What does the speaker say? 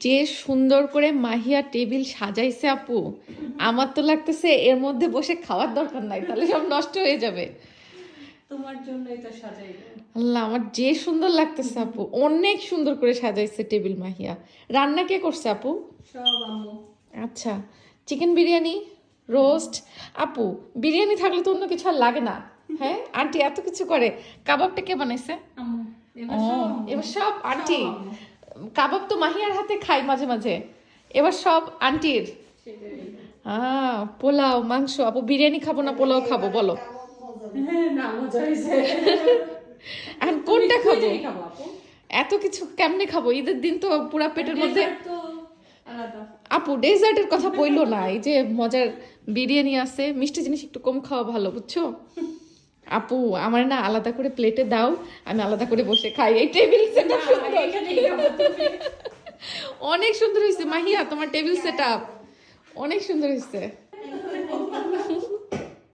যে সুন্দর করে মাহিয়া টেবিল সাজাইছে আপু, আমার তো লাগতেছে এর মধ্যে বসে খাওয়ার দরকার নাই, তাহলে সব নষ্ট হয়ে যাবে। তোমার জন্যই তো সাজাইলো। আল্লাহ, আমার যে সুন্দর লাগতেছে আপু, অনেক সুন্দর করে সাজাইছে টেবিল মাহিয়া। রান্না কে করছে আপু? সব আম্মু। আচ্ছা, চিকেন বিরিয়ানি, রোস্ট। আপু, বিরিয়ানি থাকলে তো অন্য কিছু আর লাগে না। হ্যাঁ, আন্টি এত কিছু করে। কাবাবটা কে বানাইছে? আম্মু। এবার ও, সব আম্মু। এবার সব আন্টি। সব আম্মু। কাবাব তো মাহিয়ার হাতে খাই মাঝে মাঝে, এবার সব আন্টির। সেটাই। পোলাও, মাংস। আপু বিরিয়ানি খাবো না পোলাও খাবো বলো? হ্যাঁ, না মজা হয়েছে। এখন কোনটা খাবো? দুইটাই খাবো আপু। এত কিছু কেমনে খাবো? ঈদের দিন তো পুরা পেটের মধ্যে। Dessert তো আলাদা। আপু ডেজার্টের কথা বইলো না, এই যে মজার বিরিয়ানি আছে, মিষ্টি জিনিস একটু কম খাওয়া ভালো, বুঝছো? আপু আমার না আলাদা করে প্লেটে দাও, আমি আলাদা করে বসে খাই। এই টেবিল সেট আপ না, এখানেই খাবো তুমি। অনেক সুন্দর হয়েছে মাহিয়া, তোমার টেবিল সেট আপ অনেক সুন্দর হয়েছে।